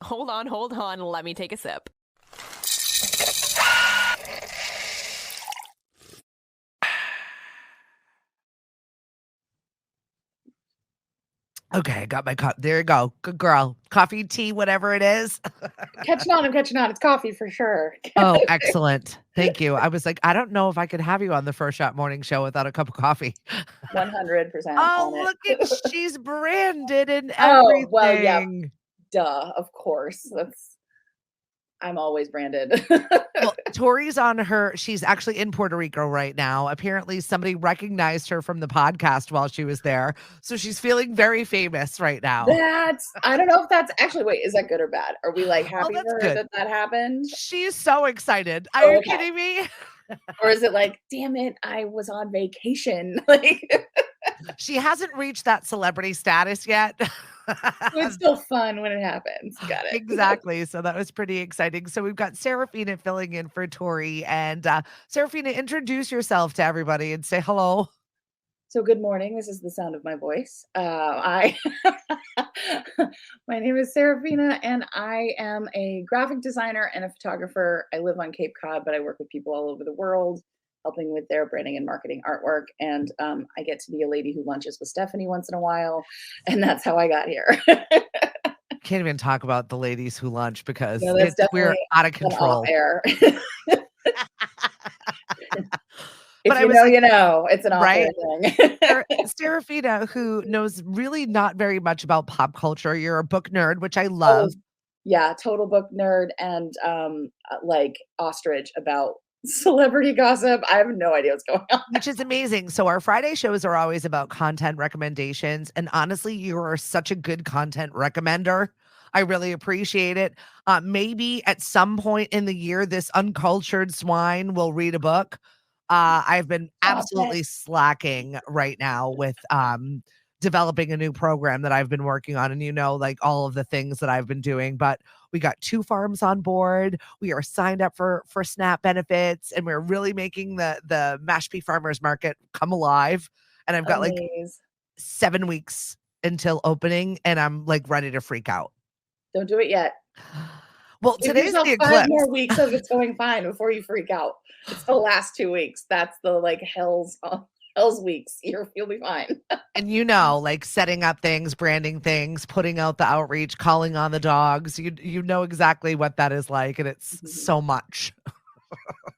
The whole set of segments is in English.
Hold on. Let me take a sip. Okay, I got my cup. There you go. Good girl. Coffee, tea, whatever it is. Catching on. I'm catching on. It's coffee for sure. Oh, excellent. Thank you. I was like, I don't know if I could have you on the First Shot Morning Show without a cup of coffee. 100% Oh, on look it. at she's branded and Oh, well, yeah. everything. Duh, of course. I'm always branded. Well, Tori's on she's actually in Puerto Rico right now. Apparently, somebody recognized her from the podcast while she was there. So she's feeling very famous right now. I don't know if that's actually, wait, is that good or bad? Are we like Oh, happy that's for her good. that happened? She's so excited. Are Oh, you okay. kidding me? Or is it like, damn it, I was on vacation? Like, She hasn't reached that celebrity status yet. it's still fun when it happens. Got it. Exactly. So that was pretty exciting. So we've got Saraphina filling in for Tori. And Saraphina, introduce yourself to everybody and say hello. So good morning. This is the sound of my voice. I my name is Saraphina, and I am a graphic designer and a photographer. I live on Cape Cod, but I work with people all over the world, helping with their branding and marketing artwork. And I get to be a lady who lunches with Stephanie once in a while, and that's how I got here. Can't even talk about the ladies who lunch because No, that's we're definitely out of an off control. air. But If I you was know, like, you know, it's an off air right? thing. Serafina, who knows really not very much about pop culture. You're a book nerd, which I Oh, love. yeah, total book nerd and like ostrich about celebrity gossip. I have no idea what's going on. Which is amazing. So our Friday shows are always about content recommendations. And honestly, you are such a good content recommender. I really appreciate it. Maybe at some point in the year, this uncultured swine will read a book. I've been Stop it. absolutely slacking right now with developing a new program that I've been working on. And like all of the things that I've been doing. But we got 2 farms on board. We are signed up for SNAP benefits, and we're really making the Mashpee Farmers Market come alive. And I've got like Amaze. 7 weeks until opening, and I'm like ready to freak out. Don't do it yet. Well, Give today's yourself the 5 eclipse. more weeks of it's going fine before you freak out. It's the last 2 weeks. That's the like hell's weeks. You'll be fine. And like setting up things, branding things, putting out the outreach, calling on the dogs. You know exactly what that is like, and it's so much.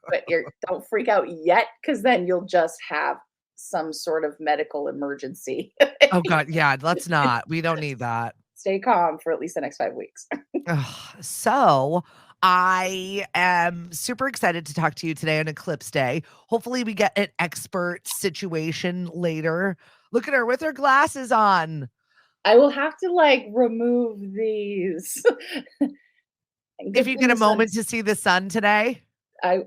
But don't freak out yet, because then you'll just have some sort of medical emergency. Oh God, yeah, let's not. We don't need that. Stay calm for at least the next 5 weeks. Ugh, so I am super excited to talk to you today on Eclipse Day. Hopefully we get an expert situation later. Look at her with her glasses on. I will have to like remove these. If you get a moment to see the sun today.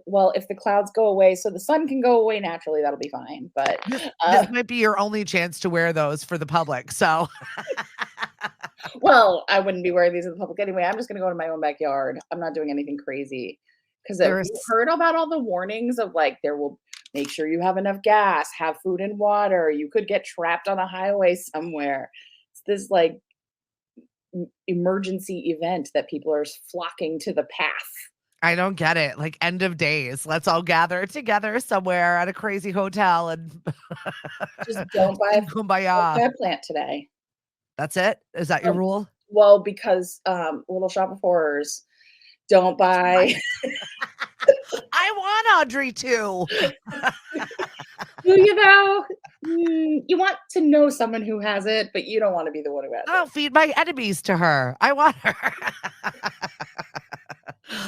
Well, if the clouds go away, so the sun can go away naturally, that'll be fine. But This might be your only chance to wear those for the public. So well, I wouldn't be wearing these in the public anyway. I'm just gonna go to my own backyard. I'm not doing anything crazy. Because you heard about all the warnings of like there will make sure you have enough gas, have food and water. You could get trapped on a highway somewhere. It's this like emergency event that people are flocking to the path. I don't get it. Like end of days. Let's all gather together somewhere at a crazy hotel and just don't buy a plant today. That's it? Is that your rule? Well, because little shop of horrors, don't buy. I want Audrey too. Do you know? You want to know someone who has it, but you don't want to be the one who has it. I'll feed my enemies to her. I want her.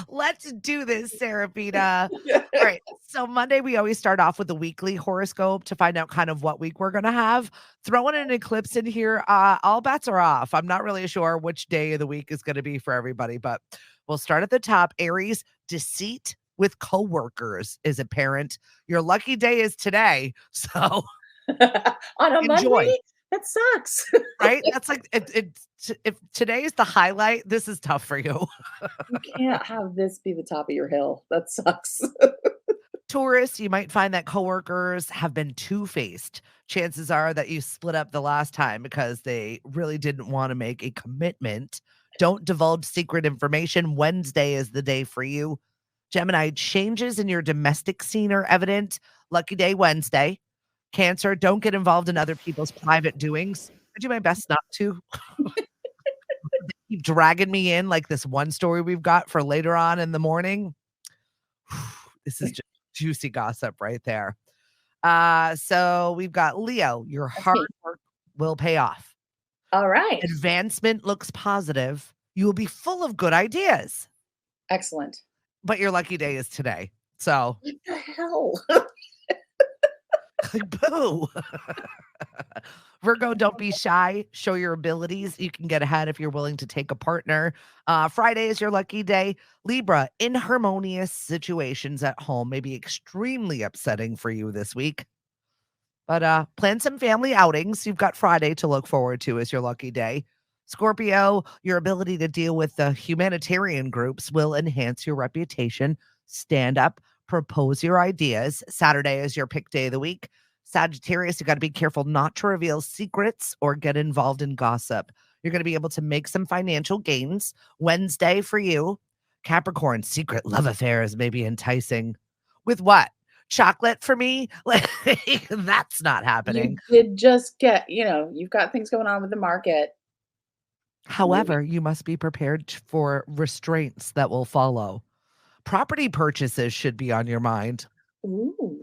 Let's do this, Saraphina. All right. So Monday, we always start off with the weekly horoscope to find out kind of what week we're going to have. Throwing an eclipse in here, all bets are off. I'm not really sure which day of the week is going to be for everybody, but we'll start at the top. Aries, deceit with coworkers is apparent. Your lucky day is today. So on a enjoy. Monday? That sucks. Right? That's like if today is the highlight, this is tough for you. You can't have this be the top of your hill. That sucks. Taurus, you might find that coworkers have been two-faced. Chances are that you split up the last time because they really didn't want to make a commitment Don't divulge secret information. Wednesday is the day for you. Gemini, changes in your domestic scene are evident. Lucky day Wednesday. Cancer, don't get involved in other people's private doings. I do my best not to. They keep dragging me in like this one story we've got for later on in the morning. This is just juicy gossip right there. So we've got Leo. Your hard work will pay off. All right. Advancement looks positive. You will be full of good ideas. Excellent. But your lucky day is today. So What the hell? like, boo. Virgo, don't be shy. Show your abilities. You can get ahead if you're willing to take a partner. Friday is your lucky day. Libra, inharmonious situations at home may be extremely upsetting for you this week. But plan some family outings. You've got Friday to look forward to as your lucky day. Scorpio, your ability to deal with the humanitarian groups will enhance your reputation. Stand up, propose your ideas. Saturday is your pick day of the week. Sagittarius, you got to be careful not to reveal secrets or get involved in gossip. You're going to be able to make some financial gains. Wednesday for you. Capricorn, secret love affairs may be enticing. With what? Chocolate for me? Like, that's not happening. You did just get, you've got things going on with the market. However, you must be prepared for restraints that will follow. Property purchases should be on your mind. Ooh.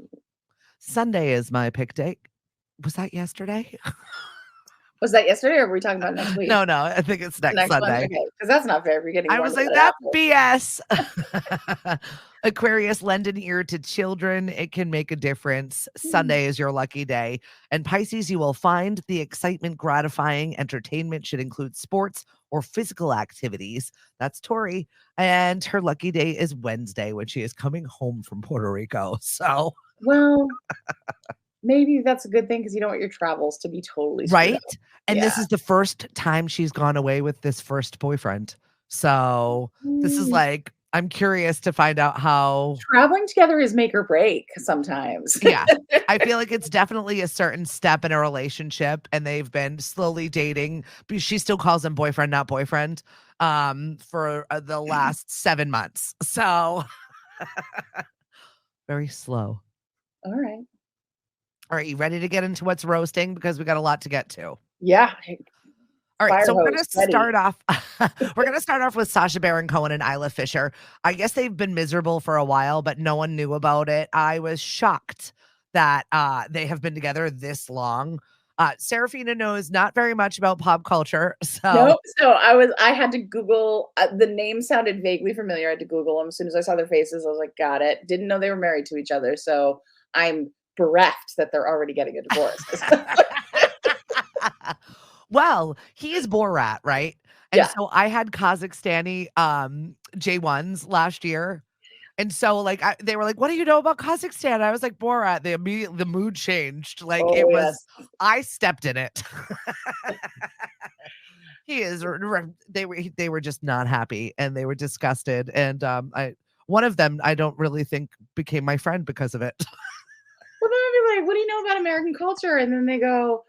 Sunday is my pick date. Was that yesterday? Was that yesterday or were we talking about next week? No, I think it's next Sunday. One? Okay, because that's not fair if you're getting I was like, that's BS. Aquarius, lend an ear to children. It can make a difference. Sunday is your lucky day. And Pisces, you will find the excitement gratifying. Entertainment should include sports or physical activities. That's Tori. And her lucky day is Wednesday when she is coming home from Puerto Rico. So, well, maybe that's a good thing because you don't want your travels to be totally right. up. And this is the first time she's gone away with this first boyfriend. So this is like, I'm curious to find out how traveling together is make or break sometimes. Yeah. I feel like it's definitely a certain step in a relationship and they've been slowly dating. But she still calls him boyfriend, not boyfriend, for the last 7 months. So very slow. All right. All right. You ready to get into what's roasting? Because we got a lot to get to. Yeah. All right, so we're going to start off. We're going to start off with Sacha Baron Cohen and Isla Fisher. I guess they've been miserable for a while, but no one knew about it. I was shocked that they have been together this long. Saraphina knows not very much about pop culture, so nope. So I had to Google. The name sounded vaguely familiar. I had to Google them as soon as I saw their faces. I was like, got it. Didn't know they were married to each other. So I'm bereft that they're already getting a divorce. Well, he is Borat, right? And so I had Kazakhstani J1s last year. And so they were like, what do you know about Kazakhstan? I was like, Borat. The mood changed. Like I stepped in it. They were just not happy and they were disgusted. And one of them, I don't really think became my friend because of it. Well, then I'd be like, what do you know about American culture? And then they go,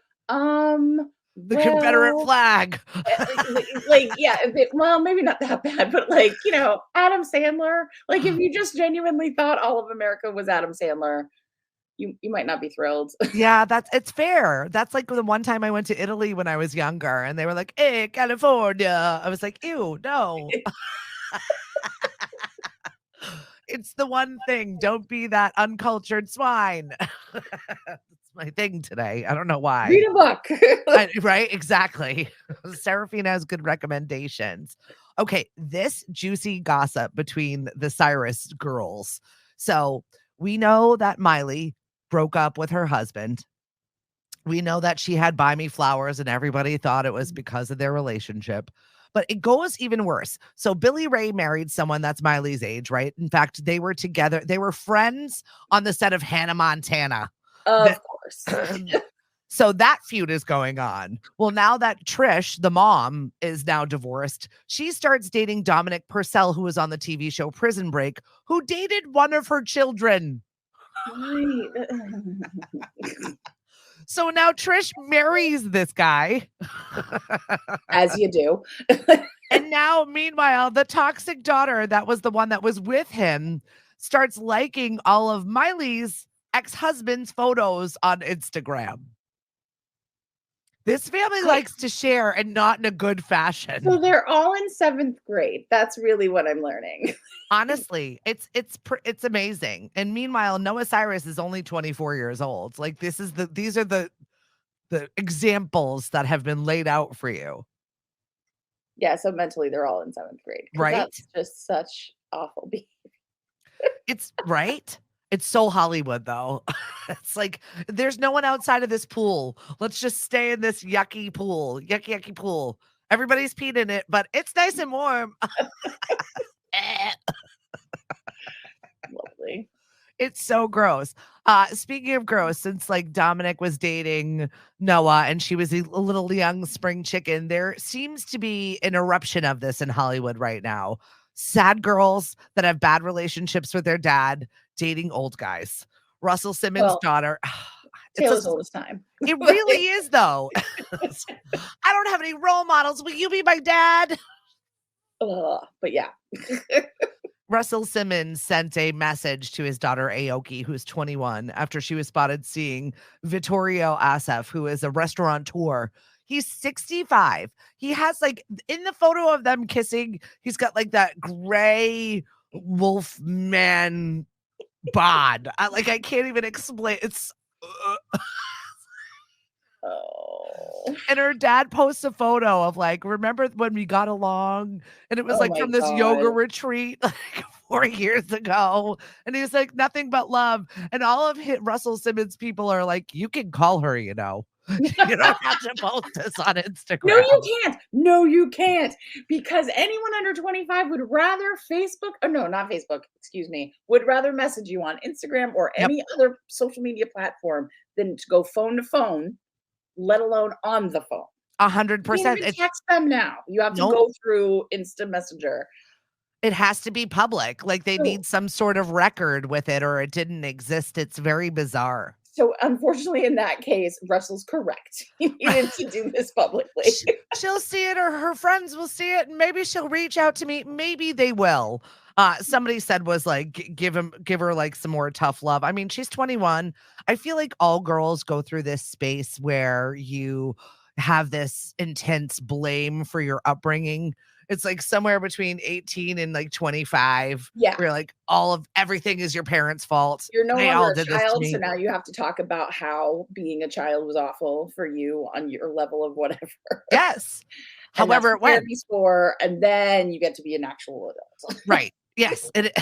the Confederate flag. Well, maybe not that bad, but Adam Sandler. Like, if you just genuinely thought all of America was Adam Sandler, you might not be thrilled. Yeah, it's fair. That's like the one time I went to Italy when I was younger, and they were like, "Hey, California." I was like, "Ew, no." It's the one thing. Don't be that uncultured swine. My thing today. I don't know why. Read a book. Right? Exactly. Saraphina has good recommendations. Okay, this juicy gossip between the Cyrus girls. So we know that Miley broke up with her husband. We know that she had Buy Me Flowers and everybody thought it was because of their relationship. But it goes even worse. So Billy Ray married someone that's Miley's age, right? In fact, they were together. They were friends on the set of Hannah Montana. Of course. So that feud is going on. Well, now that Trish, the mom, is now divorced, she starts dating Dominic Purcell, who was on the TV show Prison Break, who dated one of her children. So now Trish marries this guy. As you do. And now, meanwhile, the toxic daughter that was the one that was with him starts liking all of Miley's ex-husband's photos on Instagram. This family likes to share and not in a good fashion. So they're all in 7th grade. That's really what I'm learning. Honestly, it's amazing. And meanwhile, Noah Cyrus is only 24 years old. Like these are the examples that have been laid out for you. Yeah, so mentally they're all in 7th grade. Right? That's just such awful behavior. It's right. It's so Hollywood, though. It's like there's no one outside of this pool. Let's just stay in this yucky pool. Yucky pool. Everybody's peed in it, but it's nice and warm. Lovely. It's so gross. Speaking of gross, since like Dominic was dating Noah and she was a little young spring chicken, there seems to be an eruption of this in Hollywood right now. Sad girls that have bad relationships with their dad dating old guys. Russell Simmons' daughter. Tale as old as time. It really is, though. I don't have any role models. Will you be my dad? But yeah. Russell Simmons sent a message to his daughter Aoki, who's 21, after she was spotted seeing Vittorio Asaf, who is a restaurateur. He's 65. He has like in the photo of them kissing, he's got like that gray wolf man bod. I can't even explain. It's and her dad posts a photo of like, remember when we got along? And it was like from this yoga retreat like 4 years ago. And he was like, nothing but love. And all of Russell Simmons people are like, you can call her, you know. You don't have to post this on Instagram. No, you can't. No, you can't. Because anyone under 25 would rather would rather message you on Instagram or any other social media platform than to go phone to phone, let alone on the phone. 100%. You text them now. You have to go through Insta Messenger. It has to be public. Like they need some sort of record with it or it didn't exist. It's very bizarre. So unfortunately, in that case, Russell's correct. He needed to do this publicly. She'll see it or her friends will see it and maybe she'll reach out to me. Maybe they will. Somebody said was like, give her like some more tough love. I mean, she's 21. I feel like all girls go through this space where you have this intense blame for your upbringing. It's like somewhere between 18 and like 25. Yeah. Where like everything is your parents' fault. You're no longer a child, so now you have to talk about how being a child was awful for you on your level of whatever. Yes. However it went. And then you get to be an actual adult. Right. Yes. It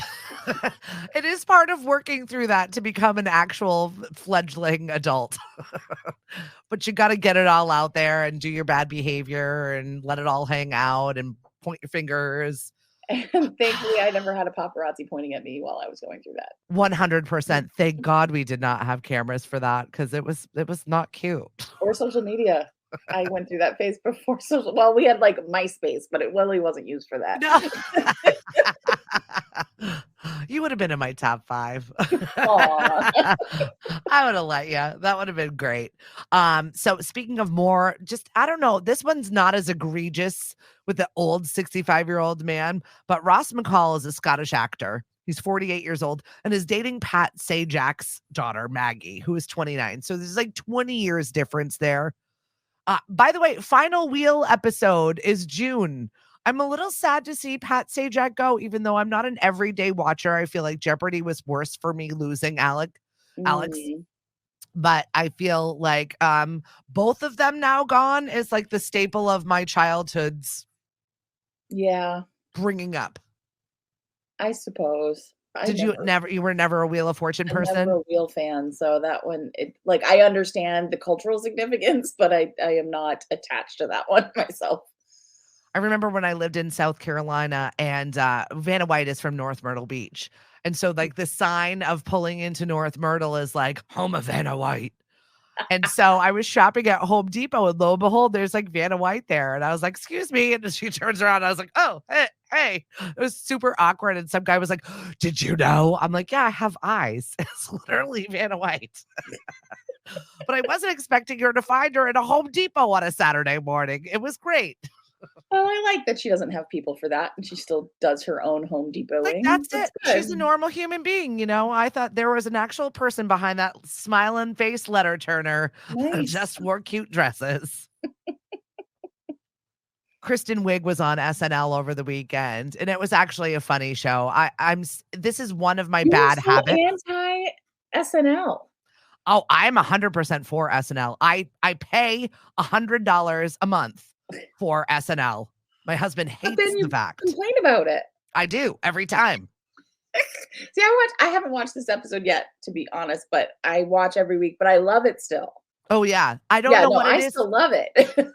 is part of working through that to become an actual fledgling adult. But you got to get it all out there and do your bad behavior and let it all hang out and point your fingers. And thankfully, I never had a paparazzi pointing at me while I was going through that. 100%. Thank God we did not have cameras for that because it was not cute. Or social media. I went through that phase before social. Well, we had like MySpace, but it really wasn't used for that. No. You would have been in my top 5. I would have let you. That would have been great. So speaking of more, I don't know. This one's not as egregious with the old 65-year-old man, but Ross McCall is a Scottish actor. He's 48 years old and is dating Pat Sajak's daughter, Maggie, who is 29. So there's like 20 years difference there. By the way, final wheel episode is June. I'm a little sad to see Pat Sajak go, even though I'm not an everyday watcher. I feel like Jeopardy was worse for me losing Alex. But I feel like both of them now gone is like the staple of my childhood's bringing up. I suppose. You were never a Wheel of Fortune person? I'm never a Wheel fan, so that one, I understand the cultural significance, but I am not attached to that one myself. I remember when I lived in South Carolina and Vanna White is from North Myrtle Beach. And so like the sign of pulling into North Myrtle is like home of Vanna White. And so I was shopping at Home Depot and lo and behold, there's like Vanna White there. And I was like, excuse me. And she turns around. And I was like, oh, hey, it was super awkward. And some guy was like, did you know? I'm like, yeah, I have eyes. It's literally Vanna White. But I wasn't expecting her to find her at a Home Depot on a Saturday morning. It was great. Well, I like that she doesn't have people for that, and she still does her own Home Like, Depoting. that's That's it. She's a good. normal human being, I thought there was an actual person behind that smiling face letter turner that Nice. just wore cute dresses. Kristen Wiig was on SNL over the weekend, and it was actually a funny show. This is one of my You're bad so habits. anti SNL. Oh, I'm 100% for SNL. I pay $100 a month for SNL. My husband But hates then the you fact. complain about it. I do every time. See, I haven't watched this episode yet, to be honest, but I watch every week, but I love it still. Oh yeah. I don't Yeah, know no, what it I is. still love it.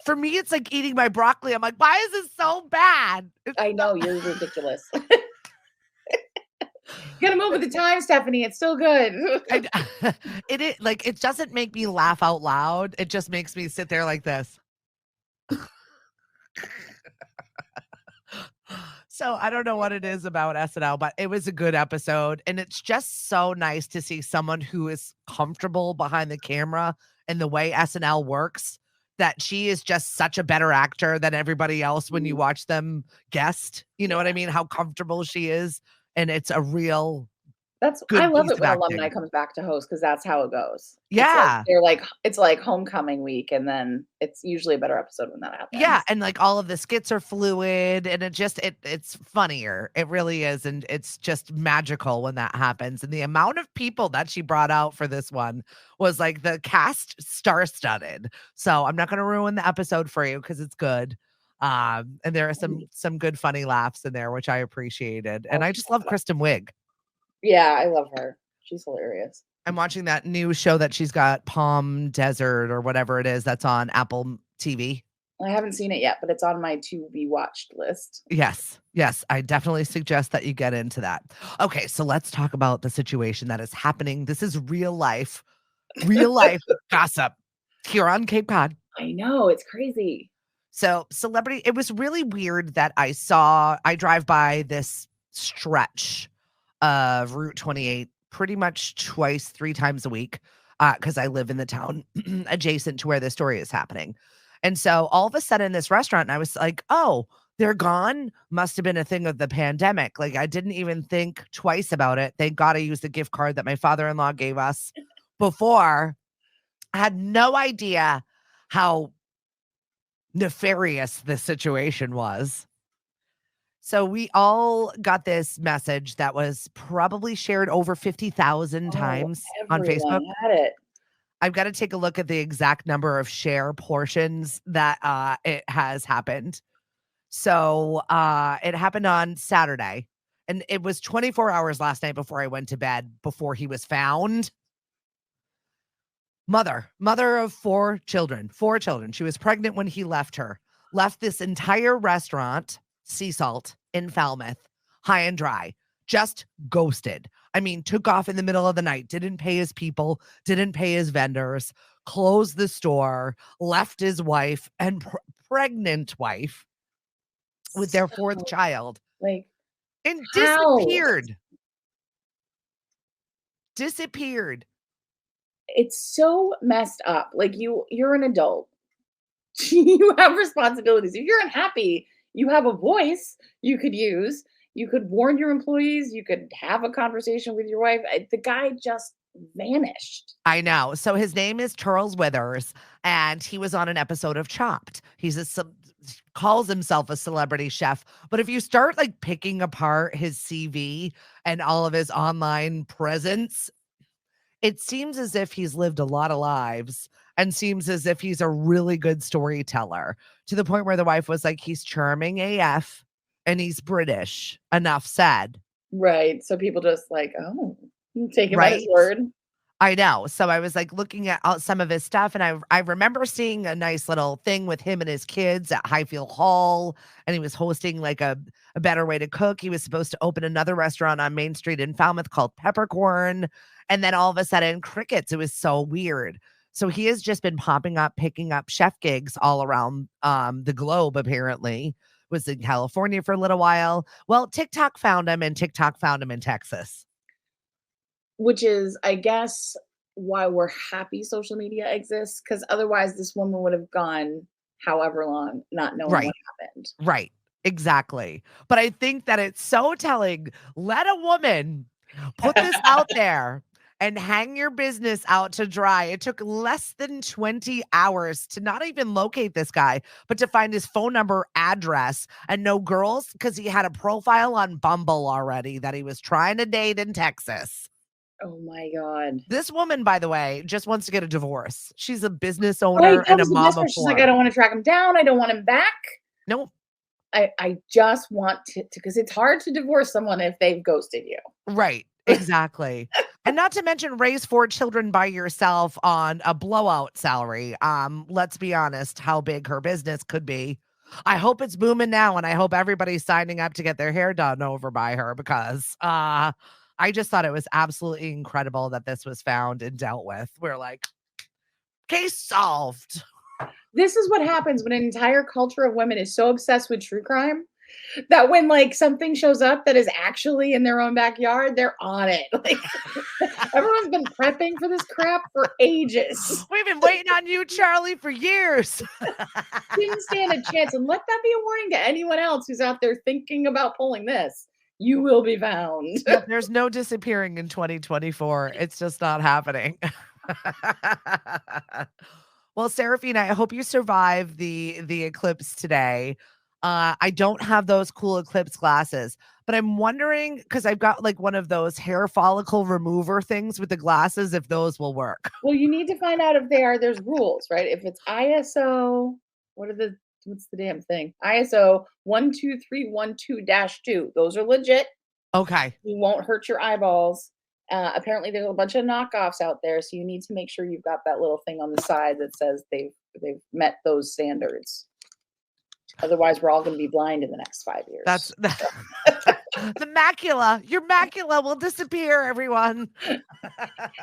For me, it's like eating my broccoli. I'm like, why is it so bad? I know, you're ridiculous. You gotta move with the time, Stephanie. It's still good. It like, it doesn't make me laugh out loud. It just makes me sit there like this. So I don't know what it is about SNL, but it was a good episode. And it's just so nice to see someone who is comfortable behind the camera and the way SNL works, that she is just such a better actor than everybody else when you watch them guest. You know what I mean? How comfortable she is. And it's a real I good love piece it of when acting. alumni comes back to host because that's how it goes. Yeah. It's like homecoming week, and then it's usually a better episode when that happens. Yeah, and like all of the skits are fluid, and it's funnier. It really is, and it's just magical when that happens. And the amount of people that she brought out for this one was like the cast star-studded. So I'm not going to ruin the episode for you because it's good. And there are some good funny laughs in there, which I appreciated. And I just love Kristen Wiig. Yeah, I love her. She's hilarious. I'm watching that new show that she's got, Palm Desert or whatever it is, that's on Apple TV. I haven't seen it yet, but it's on my to be watched list. Yes. I definitely suggest that you get into that. Okay, so let's talk about the situation that is happening. This is real life gossip here on Cape Cod. I know, it's crazy. So it was really weird that I drive by this stretch of Route 28 pretty much twice, 3 times a week, because I live in the town adjacent to where this story is happening. And so all of a sudden this restaurant, and I was like, oh, they're gone. Must have been a thing of the pandemic. Like, I didn't even think twice about it. Thank God I used the gift card that my father-in-law gave us before. I had no idea how nefarious this situation was. So we all got this message that was probably shared over 50,000 times on Facebook. Had it. I've got to take a look at the exact number of share portions that it has happened. So it happened on Saturday, and it was 24 hours last night before I went to bed, before he was found. Mother of 4 children. She was pregnant when he left her. Left this entire restaurant, Sea Salt, in Falmouth, high and dry. Just ghosted. I mean, took off in the middle of the night, didn't pay his people, didn't pay his vendors, closed the store, left his wife and pregnant wife with their 4th child. Like, and disappeared. It's so messed up. Like, you're an adult. You have responsibilities. If you're unhappy, you have a voice you could use. You could warn your employees. You could have a conversation with your wife. The guy just vanished. I know. So his name is Charles Withers, and he was on an episode of Chopped. He's calls himself a celebrity chef. But if you start like picking apart his CV and all of his online presence, it seems as if he's lived a lot of lives, and seems as if he's a really good storyteller, to the point where the wife was like, he's charming AF and he's British. Enough said. Right. So people just like, oh, take him at his word. I know. So I was like looking at some of his stuff, and I remember seeing a nice little thing with him and his kids at Highfield Hall, and he was hosting like a Better Way to Cook. He was supposed to open another restaurant on Main Street in Falmouth called Peppercorn, and then all of a sudden crickets. It was so weird. So he has just been popping up, picking up chef gigs all around the globe, apparently. was in California for a little while. Well, TikTok found him, and TikTok found him in Texas. Which is, I guess, why we're happy social media exists, because otherwise this woman would have gone however long not knowing what happened. Right. Exactly. But I think that it's so telling. Let a woman put this out there and hang your business out to dry. It took less than 20 hours to not even locate this guy, but to find his phone number, address, and no girls, because he had a profile on Bumble already that he was trying to date in Texas. Oh my God. This woman, by the way, just wants to get a divorce. She's a business owner and a mom of 4. She's like, I don't want to track him down. I don't want him back. Nope. I just want to, because it's hard to divorce someone if they've ghosted you. Right. Exactly. And not to mention raise 4 children by yourself on a blowout salary. Let's be honest, how big her business could be. I hope it's booming now, and I hope everybody's signing up to get their hair done over by her, because I just thought it was absolutely incredible that this was found and dealt with. We're like, case solved. This is what happens when an entire culture of women is so obsessed with true crime that when like something shows up that is actually in their own backyard, they're on it. Like everyone's been prepping for this crap for ages. We've been waiting on you, Charlie, for years. Didn't stand a chance. And let that be a warning to anyone else who's out there thinking about pulling this. You will be found. Yep, there's no disappearing in 2024. It's just not happening. Well, Saraphina, I hope you survive the eclipse today. I don't have those cool eclipse glasses, but I'm wondering, because I've got like one of those hair follicle remover things with the glasses, if those will work. Well, you need to find out if there's rules, right? If it's ISO, what's the damn thing? ISO 12312-2. Those are legit. Okay. You won't hurt your eyeballs. Apparently there's a bunch of knockoffs out there, so you need to make sure you've got that little thing on the side that says they've met those standards. Otherwise, we're all going to be blind in the next 5 years. That's the macula. Your macula will disappear, everyone.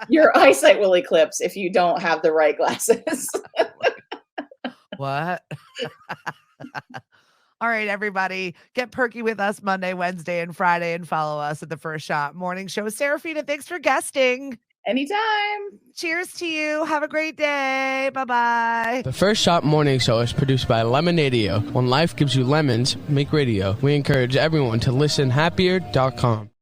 Your eyesight will eclipse if you don't have the right glasses. What? All right, everybody, get perky with us Monday, Wednesday, and Friday, and follow us at the First Shot Morning Show. Saraphina, thanks for guesting. Anytime. Cheers to you. Have a great day. Bye-bye. The First Shot Morning Show is produced by Lemonadio. When life gives you lemons, make radio. We encourage everyone to listen happier.com.